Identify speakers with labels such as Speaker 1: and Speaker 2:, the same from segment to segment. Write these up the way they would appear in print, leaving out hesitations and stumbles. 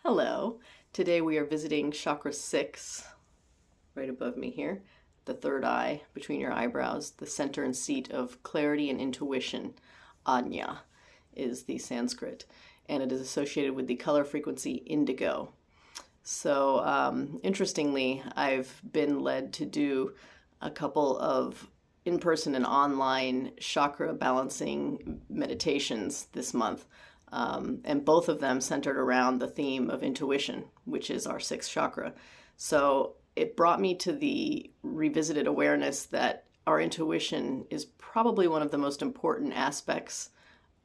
Speaker 1: Hello. Today we are visiting Chakra 6, right above me here, the third eye between your eyebrows, the center and seat of clarity and intuition. Ajna is the Sanskrit, and it is associated with the color frequency indigo. So interestingly, I've been led to do a couple of in-person and online chakra balancing meditations this month. And both of them centered around the theme of intuition, which is our sixth chakra. So it brought me to the revisited awareness that our intuition is probably one of the most important aspects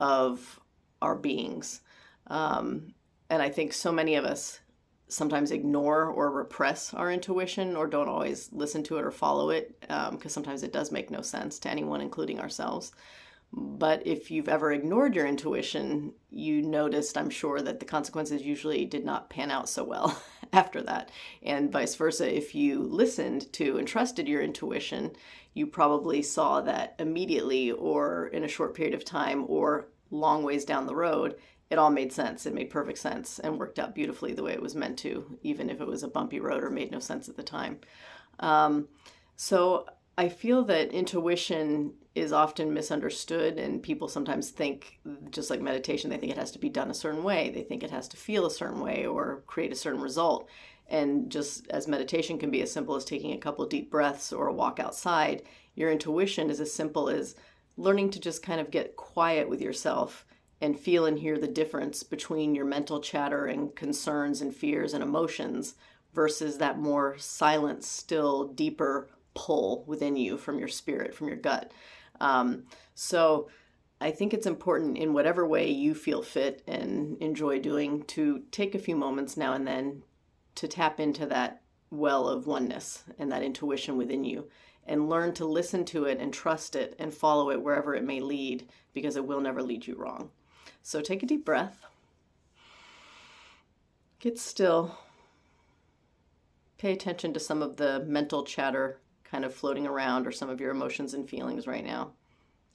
Speaker 1: of our beings. And I think so many of us sometimes ignore or repress our intuition or don't always listen to it or follow it, because sometimes it does make no sense to anyone, including ourselves. But if you've ever ignored your intuition, you noticed, I'm sure, that the consequences usually did not pan out so well after that. And vice versa, if you listened to and trusted your intuition, you probably saw that immediately or in a short period of time or long ways down the road, it all made sense. It made perfect sense and worked out beautifully the way it was meant to, even if it was a bumpy road or made no sense at the time. So I feel that intuition is often misunderstood, and people sometimes think, just like meditation, they think it has to be done a certain way. They think it has to feel a certain way or create a certain result. And just as meditation can be as simple as taking a couple deep breaths or a walk outside, your intuition is as simple as learning to just kind of get quiet with yourself and feel and hear the difference between your mental chatter and concerns and fears and emotions versus that more silent, still, deeper pull within you from your spirit, from your gut. So I think it's important in whatever way you feel fit and enjoy doing to take a few moments now and then to tap into that well of oneness and that intuition within you and learn to listen to it and trust it and follow it wherever it may lead, because it will never lead you wrong. So take a deep breath, get still, pay attention to some of the mental chatter kind of floating around or some of your emotions and feelings right now,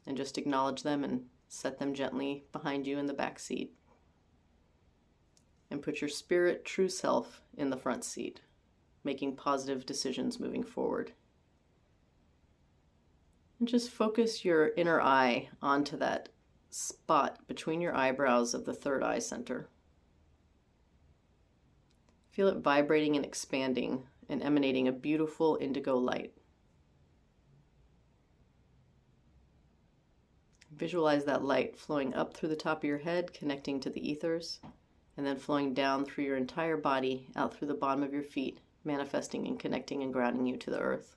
Speaker 1: and just acknowledge them and set them gently behind you in the back seat. And put your spirit, true self in the front seat, making positive decisions moving forward. And just focus your inner eye onto that spot between your eyebrows of the third eye center. Feel it vibrating and expanding and emanating a beautiful indigo light. Visualize that light flowing up through the top of your head, connecting to the ethers, and then flowing down through your entire body, out through the bottom of your feet, manifesting and connecting and grounding you to the earth.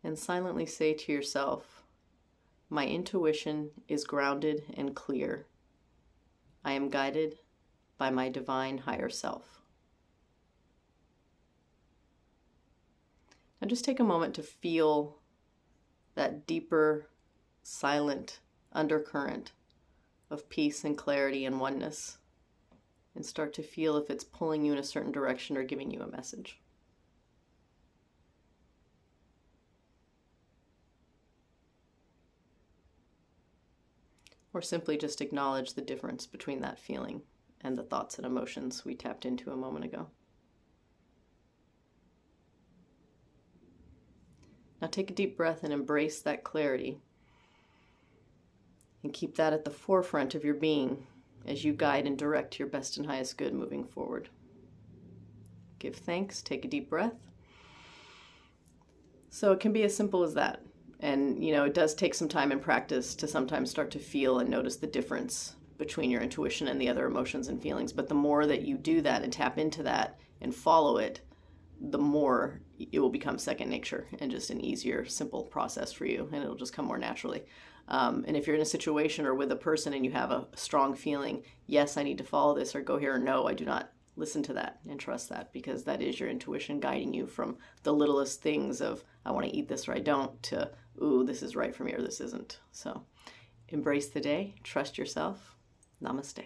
Speaker 1: And silently say to yourself, my intuition is grounded and clear. I am guided by my divine higher self. Now just take a moment to feel that deeper, silent undercurrent of peace and clarity and oneness, and start to feel if it's pulling you in a certain direction or giving you a message. Or simply just acknowledge the difference between that feeling and the thoughts and emotions we tapped into a moment ago. Now take a deep breath and embrace that clarity, and keep that at the forefront of your being as you guide and direct your best and highest good moving forward. Give thanks, take a deep breath. So it can be as simple as that. And, it does take some time and practice to sometimes start to feel and notice the difference between your intuition and the other emotions and feelings. But the more that you do that and tap into that and follow it, the more it will become second nature and just an easier, simple process for you, and it'll just come more naturally. And if you're in a situation or with a person and you have a strong feeling, yes, I need to follow this, or go here, or no, I do not, listen to that and trust that, because that is your intuition guiding you from the littlest things of, I want to eat this or I don't, to, ooh, this is right for me or this isn't. So embrace the day, trust yourself. Namaste.